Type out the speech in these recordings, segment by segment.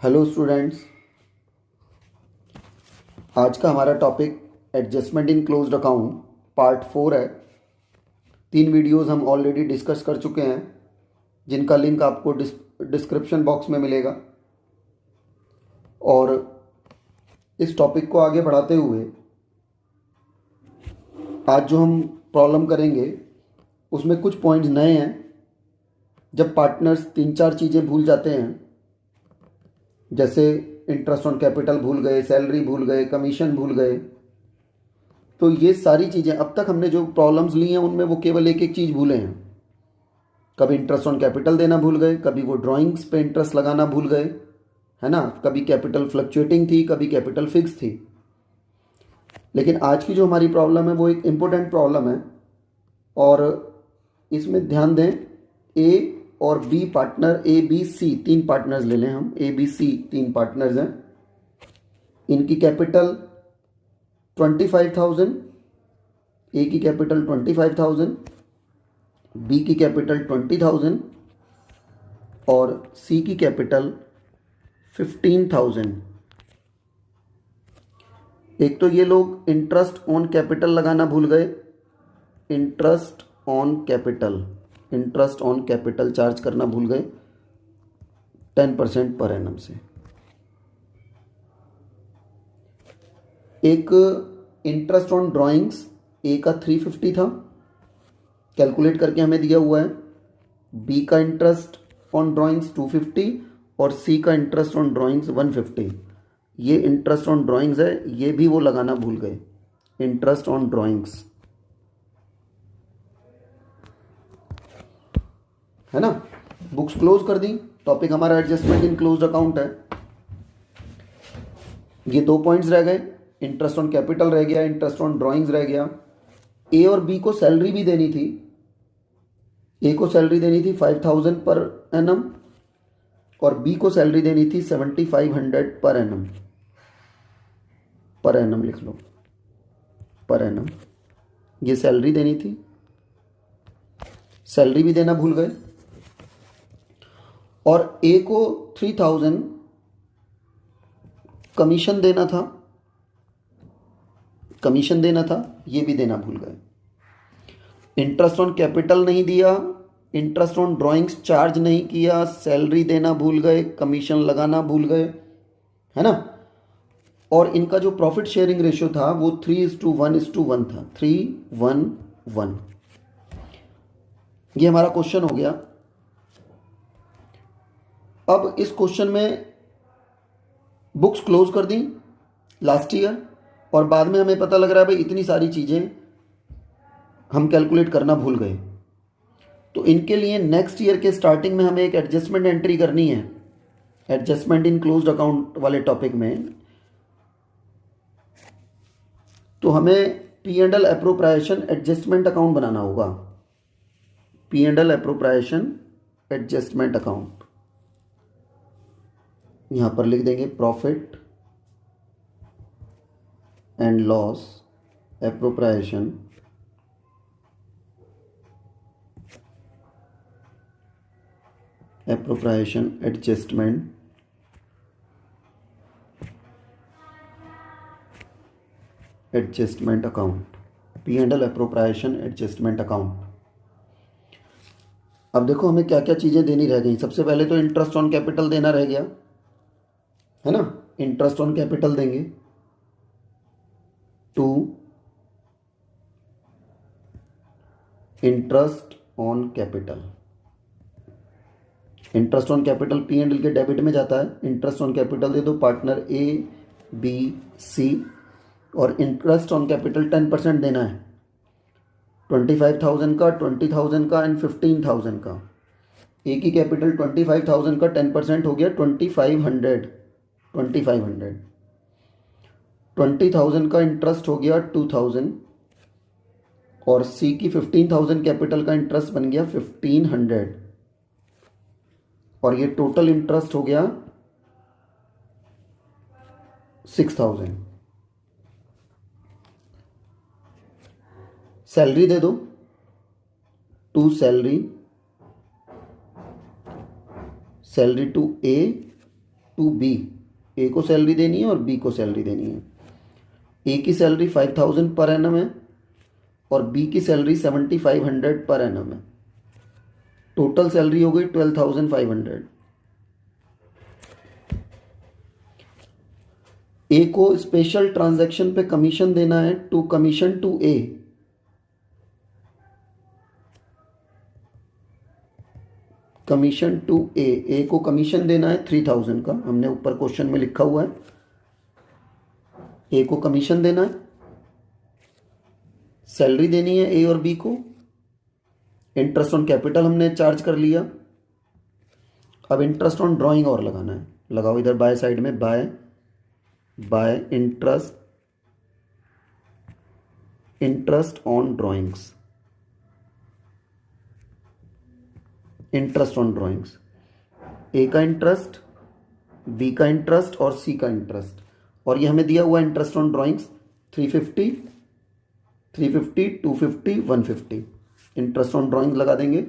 Hello students. आज का हमारा topic adjustment in closed account part 4 है। 3 वीडियोस हम ऑलरेडी डिस्कस कर चुके हैं, जिनका लिंक आपको डिस्क्रिप्शन बॉक्स में मिलेगा। और इस टॉपिक को आगे बढ़ाते हुए आज जो हम प्रॉब्लम करेंगे उसमें कुछ पॉइंट्स नए हैं। जब पार्टनर्स 3-4 चीज़ें भूल जाते हैं, जैसे इंटरेस्ट ऑन कैपिटल भूल गए, सैलरी भूल गए, कमीशन भूल गए, तो ये सारी चीज़ें अब तक हमने जो प्रॉब्लम्स ली हैं उनमें वो केवल एक एक चीज़ भूले हैं। कभी इंटरेस्ट ऑन कैपिटल देना भूल गए, कभी वो ड्राइंग्स पे इंटरेस्ट लगाना भूल गए, है ना। कभी कैपिटल फ्लक्चुएटिंग थी, कभी कैपिटल फिक्स थी। लेकिन आज की जो हमारी प्रॉब्लम है वो एक इम्पोर्टेंट प्रॉब्लम है, और इसमें ध्यान दें। ए और B partner, A B C 3 partners ले लें हम। ए बी सी 3 पार्टनर्स हैं। इनकी कैपिटल 25,000, ए की कैपिटल 25,000, बी की कैपिटल 20,000 और सी की कैपिटल 15,000। एक तो ये लोग इंटरेस्ट ऑन कैपिटल लगाना भूल गए। इंटरेस्ट ऑन कैपिटल चार्ज करना भूल गए 10% पर एनम से। एक इंटरेस्ट ऑन ड्राइंग्स, ए का 350 था, कैलकुलेट करके हमें दिया हुआ है। बी का इंटरेस्ट ऑन ड्राइंग्स 250 और सी का इंटरेस्ट ऑन ड्राइंग्स 150। ये इंटरेस्ट ऑन ड्राइंग्स है, ये भी वो लगाना भूल गए। इंटरेस्ट ऑन ड्राइंग्स, है ना। बुक्स क्लोज कर दी। टॉपिक हमारा एडजस्टमेंट इन क्लोज्ड अकाउंट है। ये 2 पॉइंट्स रह गए। इंटरेस्ट ऑन कैपिटल रह गया, इंटरेस्ट ऑन ड्राइंग्स रह गया। ए और बी को सैलरी भी देनी थी। ए को सैलरी देनी थी 5,000 पर एनम और बी को सैलरी देनी थी 7,500 पर एनम। पर एनम लिख लो, पर एनम। ये सैलरी देनी थी, सैलरी भी देना भूल गए। और ए को 3,000 कमीशन देना था, ये भी देना भूल गए। इंटरेस्ट ऑन कैपिटल नहीं दिया, इंटरेस्ट ऑन ड्राइंग्स चार्ज नहीं किया, सैलरी देना भूल गए, कमीशन लगाना भूल गए, है ना। और इनका जो प्रॉफिट शेयरिंग रेशियो था वो 3:1:1 था, 3:1:1। ये हमारा क्वेश्चन हो गया। अब इस क्वेश्चन में बुक्स क्लोज कर दी लास्ट ईयर, और बाद में हमें पता लग रहा है भाई इतनी सारी चीज़ें हम कैलकुलेट करना भूल गए। तो इनके लिए नेक्स्ट ईयर के स्टार्टिंग में हमें एक एडजस्टमेंट एंट्री करनी है, एडजस्टमेंट इन क्लोज्ड अकाउंट वाले टॉपिक में। तो हमें P&L एप्रोप्रिएशन एडजस्टमेंट अकाउंट बनाना होगा। P&L एप्रोप्रिएशन एडजस्टमेंट अकाउंट, यहां पर लिख देंगे profit and loss appropriation adjustment account, P&L appropriation adjustment account. अब देखो हमें क्या क्या चीज़ें देनी रह गई। सबसे पहले तो इंटरेस्ट ऑन कैपिटल देना रह गया, है ना। इंटरेस्ट ऑन कैपिटल देंगे 2 interest on capital. Interest on capital P&L के डेबिट में जाता है। इंटरेस्ट ऑन कैपिटल दे दो पार्टनर ए बी सी, और इंटरेस्ट ऑन कैपिटल 10% देना है। 25,000 का, 20,000 का एंड 15,000 का। ए की कैपिटल 25,000 का 10% हो गया 2,500। 20,000 का इंटरेस्ट हो गया 2,000, और सी की 15,000 कैपिटल का इंटरेस्ट बन गया 1,500, और ये टोटल इंटरेस्ट हो गया 6,000। सैलरी दे दो, 2 salary to A to B, A को सैलरी देनी है और बी को सैलरी देनी है। ए की सैलरी 5000 पर एनम है और बी की सैलरी 7500 पर एनम है। टोटल सैलरी हो गई 12500। ए को स्पेशल ट्रांजैक्शन पे कमीशन देना है, to commission to A. Commission to A को कमीशन देना है 3000 का, हमने ऊपर क्वेश्चन में लिखा हुआ है। ए को कमीशन देना है, सैलरी देनी है ए और बी को, इंटरेस्ट ऑन कैपिटल हमने चार्ज कर लिया। अब इंटरेस्ट ऑन ड्राइंग और लगाना है, लगाओ इधर बाय साइड में, by interest on drawings, interest on drawings, A का इंटरेस्ट, बी का इंटरेस्ट और सी का इंटरेस्ट। और ये हमें दिया हुआ interest on drawings 350, 250, 150। Interest on drawing लगा देंगे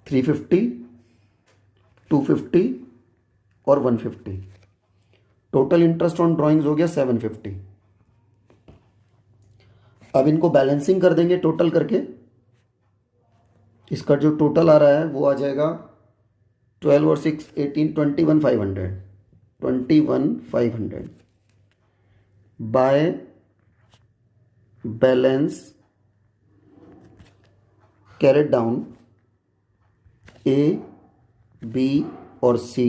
350, 250 और 150। टोटल इंटरेस्ट ऑन ड्राइंग्स हो गया 750। अब इनको बैलेंसिंग कर देंगे टोटल करके। इसका जो टोटल आ रहा है वो आ जाएगा 12 और 6 18, 21,500, 21,500 by balance carried down A, B और सी,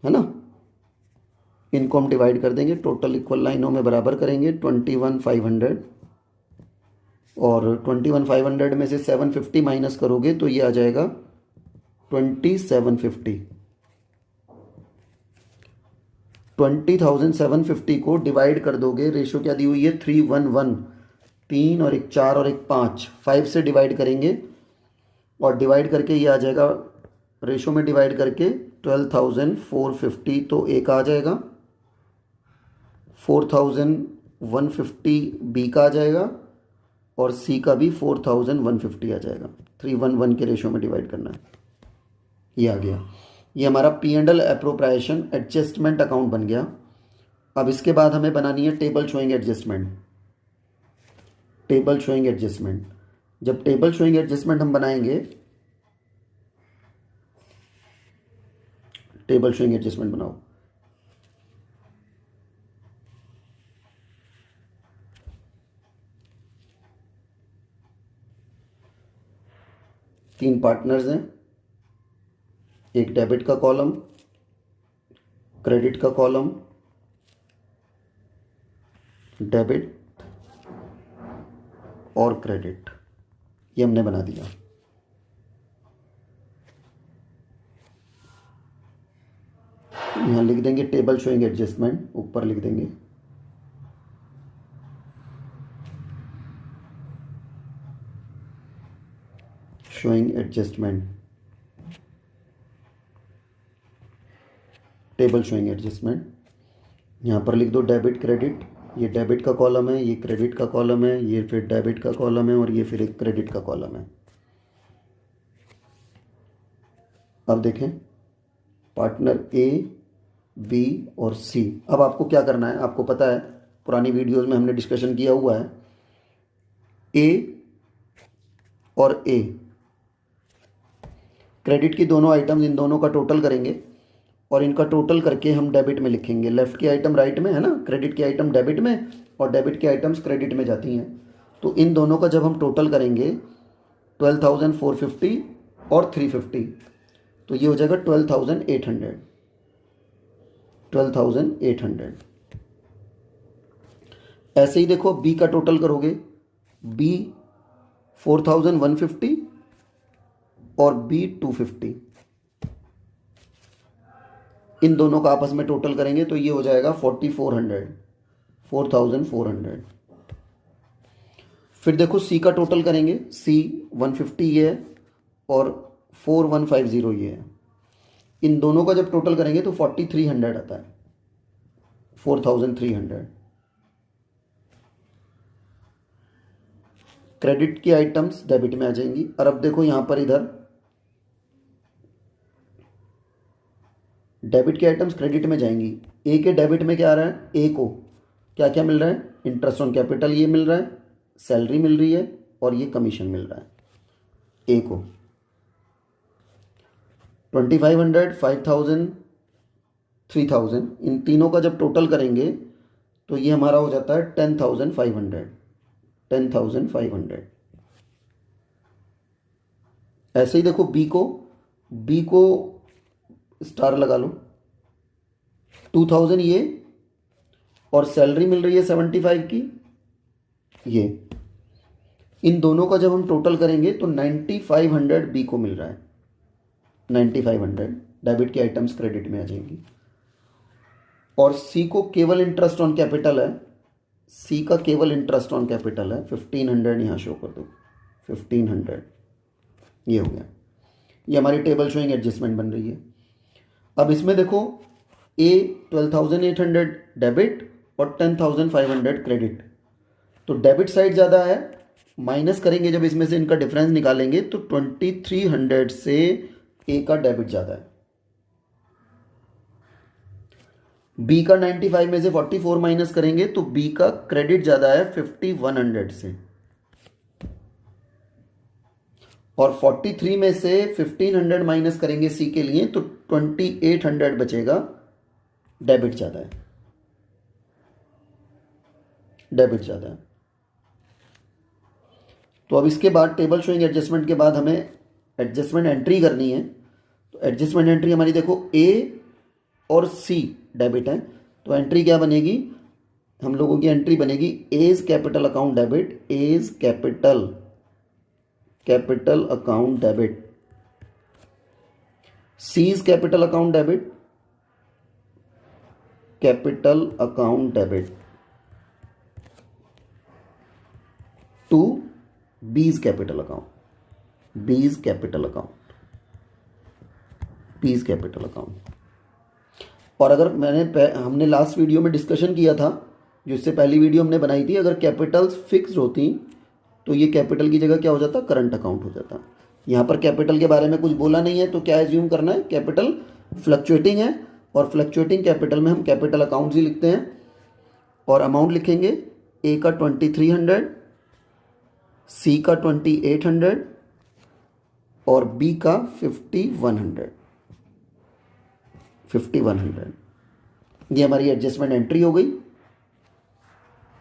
है ना। इनको हम डिवाइड कर देंगे, टोटल इक्वल लाइनों में बराबर करेंगे। 21,500 और 21,500 में से 750 माइनस करोगे तो ये आ जाएगा 2750। 20,750 को डिवाइड कर दोगे, रेशो क्या दी हुई है 311, 3 और 1 4 और 1 5, 5 से डिवाइड करेंगे और डिवाइड करके ये आ जाएगा, रेशो में डिवाइड करके 12,450। तो एक आ जाएगा, 4,150 बी का आ जाएगा और सी का भी 4,150 आ जाएगा। 311 के रेशो में डिवाइड करना है, ये आ गया। ये हमारा P&L एप्रोप्रिएशन एडजस्टमेंट अकाउंट बन गया। अब इसके बाद हमें बनानी है table showing adjustment. Table showing adjustment, जब टेबल शोइंग एडजस्टमेंट हम बनाएंगे, टेबल शोइंग एडजस्टमेंट बनाओ। तीन पार्टनर्स हैं, एक डेबिट का कॉलम, क्रेडिट का कॉलम, डेबिट और क्रेडिट, ये हमने बना दिया। यहां लिख देंगे टेबल शोइंग एडजस्टमेंट, ऊपर लिख देंगे showing adjustment, table showing adjustment. यहाँ पर लिख दो डेबिट क्रेडिट, ये डेबिट का कॉलम है, ये क्रेडिट का कॉलम है, ये फिर डेबिट का कॉलम है और ये फिर एक क्रेडिट का कॉलम है। अब देखें पार्टनर ए, बी और सी। अब आपको क्या करना है, आपको पता है पुरानी वीडियोस में हमने डिस्कशन किया हुआ है। ए और ए क्रेडिट की दोनों आइटम्स, इन दोनों का टोटल करेंगे और इनका टोटल करके हम डेबिट में लिखेंगे। लेफ्ट की आइटम राइट में है ना, क्रेडिट की आइटम डेबिट में और डेबिट की आइटम्स क्रेडिट में जाती हैं। तो इन दोनों का जब हम टोटल करेंगे 12,450 और 350, तो ये हो जाएगा 12,800, 12,800। ऐसे ही देखो बी का टोटल करोगे, बी 4,150 और बी 250, इन दोनों का आपस में टोटल करेंगे तो ये हो जाएगा 4,400, 4,400। फिर देखो सी का टोटल करेंगे, सी 150 ये है और 4,150 ये है। इन दोनों का जब टोटल करेंगे तो 4,300 आता है, 4,300। क्रेडिट की आइटम्स डेबिट में आ जाएंगी। और अब देखो यहां पर इधर डेबिट के आइटम्स क्रेडिट में जाएंगी। ए के डेबिट में क्या आ रहा है, ए को क्या क्या मिल रहा है, इंटरेस्ट ऑन कैपिटल ये मिल रहा है, सैलरी मिल रही है और ये कमीशन मिल रहा है। ए को 2500, 5000, 3000, इन तीनों का जब टोटल करेंगे तो ये हमारा हो जाता है 10,500। 10,500। ऐसे ही देखो बी को स्टार लगा लो, 2000 ये, और सैलरी मिल रही है 75 की ये। इन दोनों का जब हम टोटल करेंगे तो 9500 बी को मिल रहा है। 9500 डेबिट के आइटम्स क्रेडिट में आ जाएंगी। और सी को केवल इंटरेस्ट ऑन कैपिटल है, सी का केवल इंटरेस्ट ऑन कैपिटल है, 1500 यहाँ शो कर दो, 1500 ये हो गया। ये हमारी टेबल शोइंग एडजस्टमेंट बन रही है। अब इसमें देखो ए 12,800 डेबिट और 10,500 क्रेडिट, तो डेबिट साइड ज़्यादा है, माइनस करेंगे जब इसमें से इनका डिफरेंस निकालेंगे तो 2300 से ए का डेबिट ज़्यादा है। बी का 95 में से 44 माइनस करेंगे तो बी का क्रेडिट ज़्यादा है 5100 से, और 43 में से 1500 माइनस करेंगे सी के लिए तो 2800 बचेगा, डेबिट ज़्यादा है, डेबिट ज़्यादा है। तो अब इसके बाद टेबल शोइंग एडजस्टमेंट के बाद हमें एडजस्टमेंट एंट्री करनी है। तो एडजस्टमेंट एंट्री हमारी देखो ए और सी डेबिट है, तो एंट्री क्या बनेगी, हम लोगों की एंट्री बनेगी A's capital account debit, A's capital account debit, C's capital account debit, capital account debit to B's capital account, B's capital account, B's capital account. और अगर हमने लास्ट वीडियो में डिस्कशन किया था, जो इससे पहली वीडियो हमने बनाई थी, अगर कैपिटल्स फिक्स्ड होती तो ये कैपिटल की जगह क्या हो जाता, करंट अकाउंट हो जाता। यहाँ पर कैपिटल के बारे में कुछ बोला नहीं है, तो क्या एज्यूम करना है, कैपिटल फ्लक्चुएटिंग है, और फ्लक्चुएटिंग कैपिटल में हम कैपिटल अकाउंट्स ही लिखते हैं। और अमाउंट लिखेंगे ए का 2300, सी का 2800 और बी का 5100। ये हमारी एडजस्टमेंट एंट्री हो गई।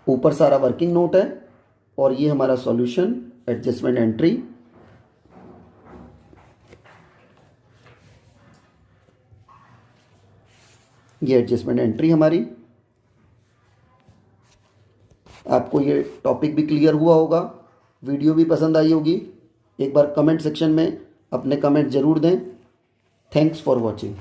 ऊपर सारा वर्किंग नोट है और ये हमारा सॉल्यूशन एडजस्टमेंट एंट्री। ये एडजस्टमेंट एंट्री हमारी। आपको ये टॉपिक भी क्लियर हुआ होगा, वीडियो भी पसंद आई होगी। एक बार कमेंट सेक्शन में अपने कमेंट ज़रूर दें। Thanks for watching.